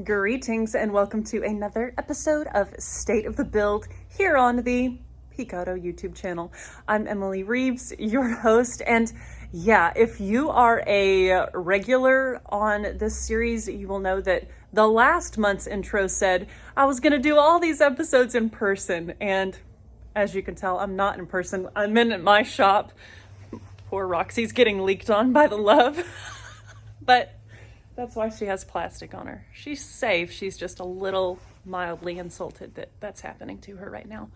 Greetings and welcome to another episode of State of the Build here on the Picado YouTube channel. I'm Emily Reeves, your host, and yeah, if you are a regular on this series, you will know that the last month's intro said I was going to do all these episodes in person, and as you can tell, I'm not in person. I'm in my shop. Poor Roxy's getting leaked on by the love, but that's why she has plastic on her. She's safe. She's just a little mildly insulted that that's happening to her right now.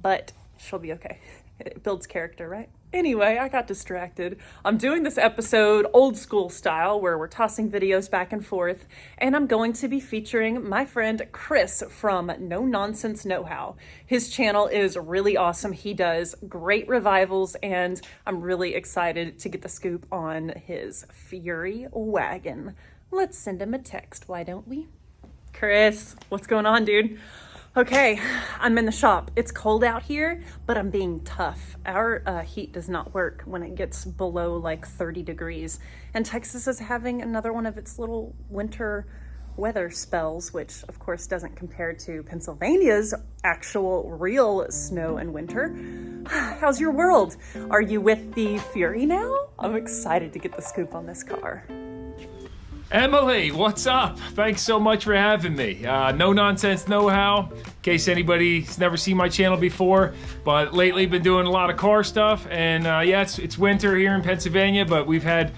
But she'll be okay. It builds character, right? Anyway, I got distracted. I'm doing this episode old school style where we're tossing videos back and forth. And I'm going to be featuring my friend Chris from NoNonsenseKnowHow. His channel is really awesome. He does great revivals and I'm really excited to get the scoop on his Fury wagon. Let's send him a text, why don't we? Chris, what's going on, dude? Okay, I'm in the shop. It's cold out here, but I'm being tough. Our heat does not work when it gets below like 30 degrees. And Texas is having another one of its little winter weather spells, which of course doesn't compare to Pennsylvania's actual real snow and winter. How's your world? Are you with the Fury now? I'm excited to get the scoop on this car. Emily, what's up? Thanks so much for having me. No Nonsense Know-How, in case anybody's never seen my channel before, but lately been doing a lot of car stuff, and yeah, it's winter here in Pennsylvania, but we've had,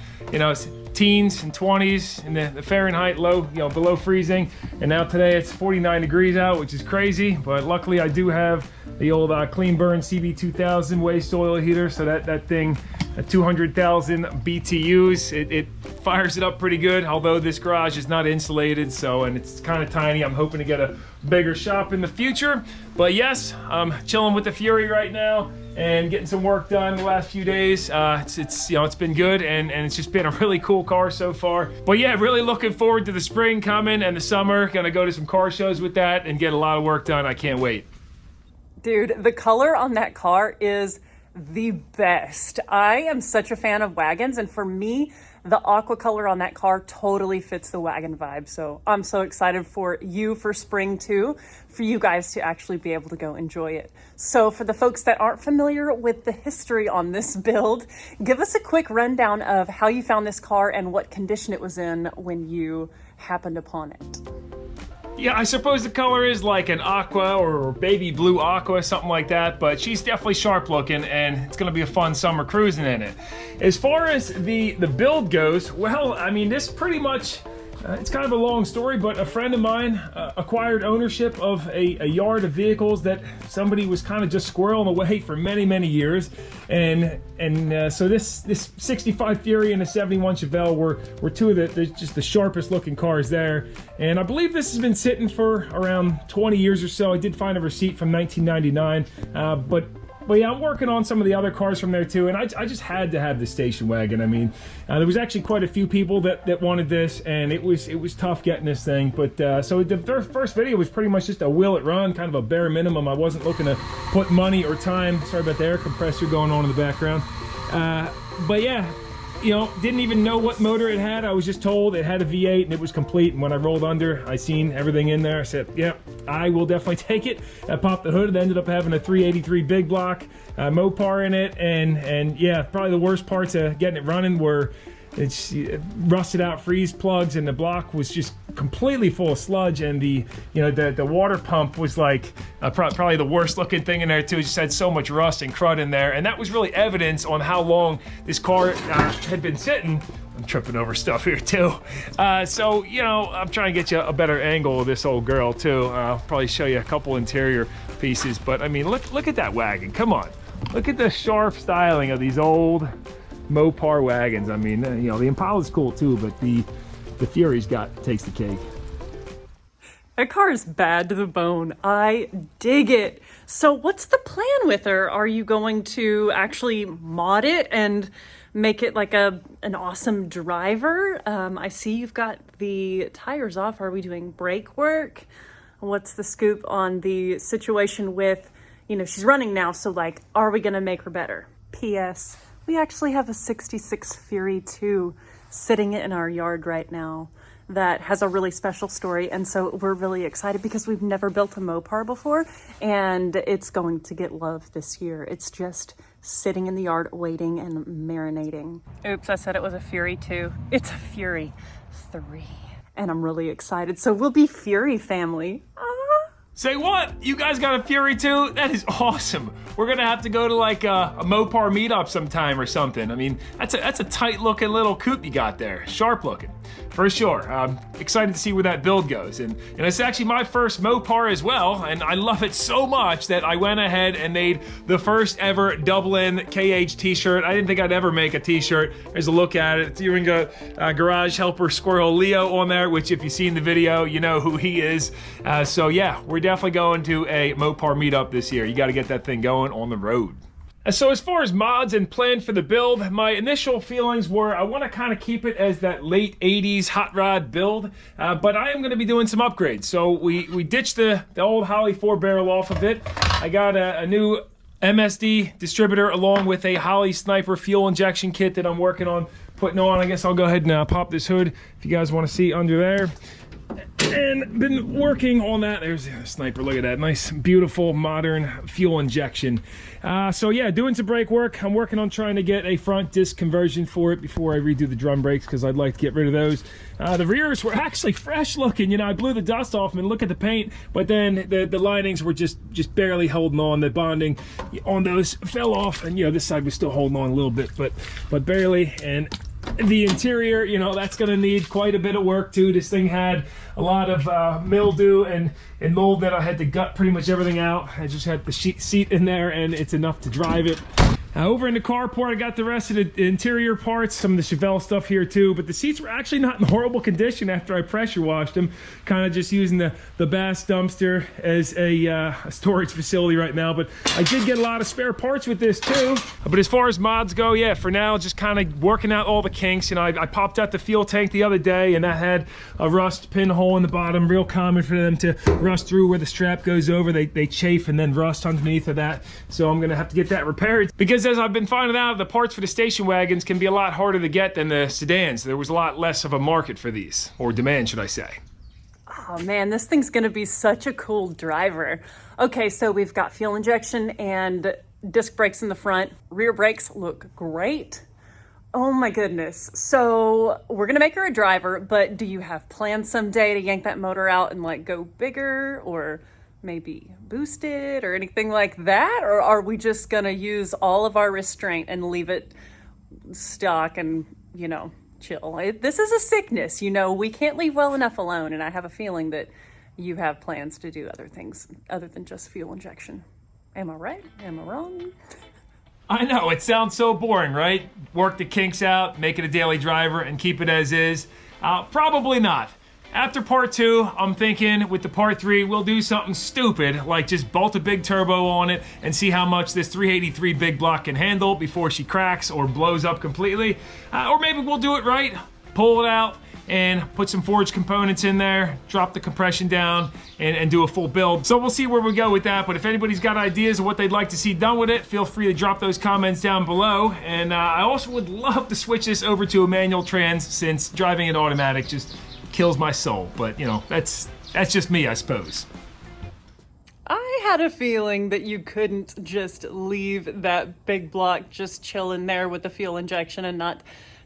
teens and 20s in the Fahrenheit low, below freezing, and now today it's 49 degrees out, which is crazy, but luckily I do have the old Clean Burn CB2000 waste oil heater, so that thing, at 200,000 BTUs, it fires it up pretty good, although this garage is not insulated, and it's kind of tiny. I'm hoping to get a bigger shop in the future, but yes, I'm chilling with the Fury right now and getting some work done the last few days. It's been good, and it's just been a really cool car so far. But yeah, really looking forward to the spring coming and the summer. Gonna go to some car shows with that and get a lot of work done. I can't wait. Dude, the color on that car is the best. I am such a fan of wagons, and for me, the aqua color on that car totally fits the wagon vibe. So I'm so excited for spring too, for you guys to actually be able to go enjoy it. So for the folks that aren't familiar with the history on this build, give us a quick rundown of how you found this car and what condition it was in when you happened upon it. Yeah, I suppose the color is like an aqua or baby blue aqua, something like that, but she's definitely sharp looking and it's gonna be a fun summer cruising in it. As far as the build goes, well, I mean, this pretty much, it's kind of a long story, but a friend of mine acquired ownership of a yard of vehicles that somebody was kind of just squirreling away for many, many years. And so this 65 Fury and a 71 Chevelle were two of the sharpest looking cars there. And I believe this has been sitting for around 20 years or so. I did find a receipt from 1999, but yeah, I'm working on some of the other cars from there too, and I just had to have the station wagon. I mean, there was actually quite a few people that wanted this, and it was tough getting this thing. But so the first video was pretty much just a will it run, kind of a bare minimum. I wasn't looking to put money or time. Sorry about the air compressor going on in the background. But yeah, didn't even know what motor it had. I was just told it had a V8 and it was complete. And when I rolled under, I seen everything in there. I said, yeah, I will definitely take it. I popped the hood. It ended up having a 383 big block Mopar in it. And yeah, probably the worst parts of getting it running were it's rusted out freeze plugs, and the block was just completely full of sludge, and the water pump was like probably the worst looking thing in there too. It just had so much rust and crud in there, and that was really evidence on how long this car had been sitting. I'm tripping over stuff here too. So I'm trying to get you a better angle of this old girl too. I'll probably show you a couple interior pieces, but I mean, look at that wagon. Come on, look at the sharp styling of these old Mopar wagons. I mean, the Impala's cool too, but the Fury's takes the cake. That car is bad to the bone. I dig it. So what's the plan with her? Are you going to actually mod it and make it like an awesome driver? I see you've got the tires off. Are we doing brake work? What's the scoop on the situation with, she's running now, so like, are we gonna make her better? P.S. We actually have a 66 Fury 2 sitting in our yard right now that has a really special story. And so we're really excited because we've never built a Mopar before, and it's going to get love this year. It's just sitting in the yard waiting and marinating. Oops, I said it was a Fury 2. It's a Fury 3. And I'm really excited. So we'll be Fury family. Say what? You guys got a Fury too? That is awesome. We're gonna have to go to like a Mopar meetup sometime or something. I mean, that's a tight looking little coupe you got there. Sharp looking, for sure. I'm excited to see where that build goes. And it's actually my first Mopar as well, and I love it so much that I went ahead and made the first ever Dublin KH t-shirt. I didn't think I'd ever make a t-shirt. There's a look at it. It's even got Garage Helper Squirrel Leo on there, which if you've seen the video, you know who he is. So yeah, we're definitely going to a Mopar meetup this year. You got to get that thing going on the road. So as far as mods and plan for the build, my initial feelings were I want to kind of keep it as that late 80s hot rod build, but I am going to be doing some upgrades. So we ditched the old Holley 4-barrel off of it. I got a new MSD distributor along with a Holley Sniper fuel injection kit that I'm working on putting on. I guess I'll go ahead and pop this hood if you guys want to see under there. And been working on that. There's a Sniper, look at that. Nice, beautiful, modern fuel injection. So yeah, doing some brake work. I'm working on trying to get a front disc conversion for it before I redo the drum brakes, because I'd like to get rid of those. The rears were actually fresh looking. You know, I blew the dust off them and look at the paint, but then the linings were just barely holding on. The bonding on those fell off, and you know, this side was still holding on a little bit, but barely. And the interior, you know, that's going to need quite a bit of work too. This thing had a lot of mildew and mold that I had to gut pretty much everything out. I just had the seat in there, and it's enough to drive it. Over in the carport, I got the rest of the interior parts, some of the Chevelle stuff here too, but the seats were actually not in horrible condition after I pressure washed them. Kind of just using the Bass dumpster as a storage facility right now, but I did get a lot of spare parts with this too. But as far as mods go, yeah, for now, just kind of working out all the kinks. You know, I popped out the fuel tank the other day, and that had a rust pinhole in the bottom, real common for them to rust through where the strap goes over. They chafe and then rust underneath of that. So I'm gonna have to get that repaired, because as I've been finding out, the parts for the station wagons can be a lot harder to get than the sedans. There was a lot less of a market for these, or demand, should I say. Oh man, this thing's gonna be such a cool driver. Okay, so we've got fuel injection and disc brakes in the front. Rear brakes look great. Oh my goodness. So we're gonna make her a driver, but do you have plans someday to yank that motor out and like go bigger, or maybe boost it or anything like that? Or are we just gonna use all of our restraint and leave it stock and, you know, chill? This is a sickness, you know, we can't leave well enough alone, and I have a feeling that you have plans to do other things other than just fuel injection. Am I right? Am I wrong? I know, it sounds so boring, right? Work the kinks out, make it a daily driver, and keep it as is. Probably not. After part 2, I'm thinking with the part 3, we'll do something stupid, like just bolt a big turbo on it and see how much this 383 big block can handle before she cracks or blows up completely. Or maybe we'll do it right, pull it out, and put some forged components in there, drop the compression down, and do a full build. So we'll see where we go with that, but if anybody's got ideas of what they'd like to see done with it, feel free to drop those comments down below. And I also would love to switch this over to a manual trans, since driving it automatic just kills my soul. But, you know, that's just me, I suppose. I had a feeling that you couldn't just leave that big block just chilling there with the fuel injection and not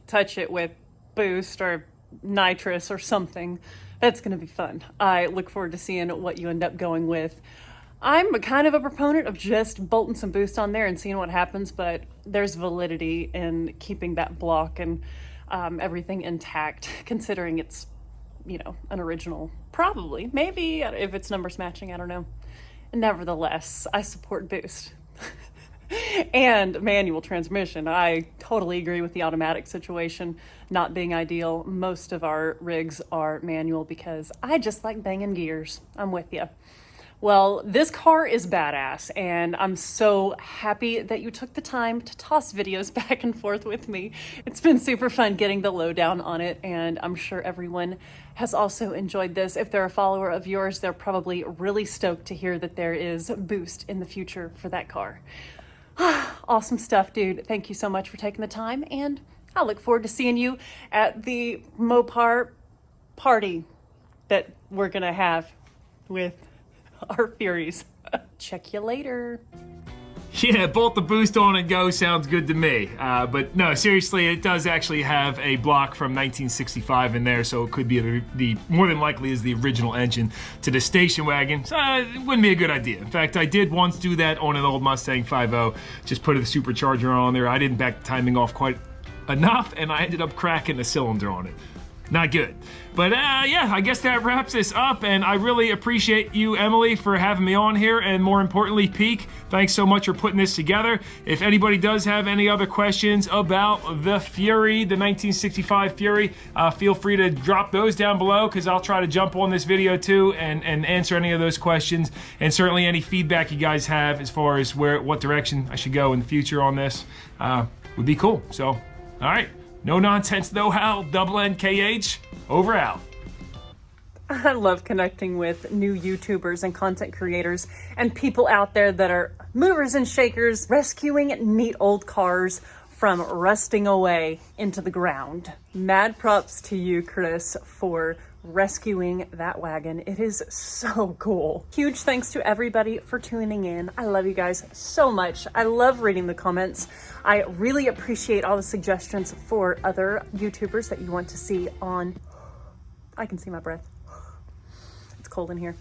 touch it with boost or nitrous or something. That's gonna be fun. I look forward to seeing what you end up going with. I'm kind of a proponent of just bolting some boost on there and seeing what happens, but there's validity in keeping that block and everything intact, considering it's, you know, an original. Probably, maybe, if it's numbers matching, I don't know. Nevertheless, I support boost. And manual transmission. I totally agree with the automatic situation not being ideal. Most of our rigs are manual because I just like banging gears. I'm with you. Well, this car is badass, and I'm so happy that you took the time to toss videos back and forth with me. It's been super fun getting the lowdown on it, and I'm sure everyone has also enjoyed this. If they're a follower of yours, they're probably really stoked to hear that there is boost in the future for that car. Awesome stuff, dude. Thank you so much for taking the time, and I look forward to seeing you at the Mopar party that we're gonna have with our Furies. Check you later. Yeah, bolt the boost on and go sounds good to me. But no, seriously, it does actually have a block from 1965 in there, so it could be the more than likely is the original engine to the station wagon. So it wouldn't be a good idea. In fact, I did once do that on an old Mustang 5.0, just put a supercharger on there. I didn't back the timing off quite enough, and I ended up cracking the cylinder on it. Not good. But yeah, I guess that wraps this up, and I really appreciate you, Emily, for having me on here, and more importantly, Peak, thanks so much for putting this together. If anybody does have any other questions about the Fury, the 1965 Fury, feel free to drop those down below, because I'll try to jump on this video too and answer any of those questions, and certainly any feedback you guys have as far as what direction I should go in the future on this would be cool. So, all right. No Nonsense Know-How, NKH, over out. I love connecting with new YouTubers and content creators and people out there that are movers and shakers, rescuing neat old cars from rusting away into the ground. Mad props to you, Chris, for rescuing that wagon. It is so cool. Huge thanks to everybody for tuning in. I love you guys so much. I love reading the comments. I really appreciate all the suggestions for other YouTubers that you want to see on... I can see my breath. It's cold in here.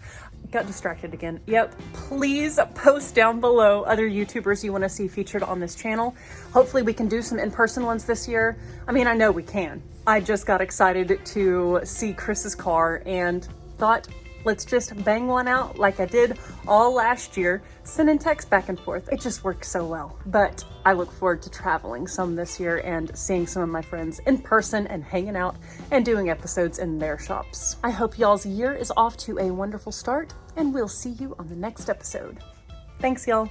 Got distracted again. Yep, please post down below other YouTubers you want to see featured on this channel. Hopefully we can do some in-person ones this year. I mean, I know we can. I just got excited to see Chris's car and thought, let's just bang one out like I did all last year, sending texts back and forth. It just works so well. But I look forward to traveling some this year and seeing some of my friends in person and hanging out and doing episodes in their shops. I hope y'all's year is off to a wonderful start, and we'll see you on the next episode. Thanks, y'all.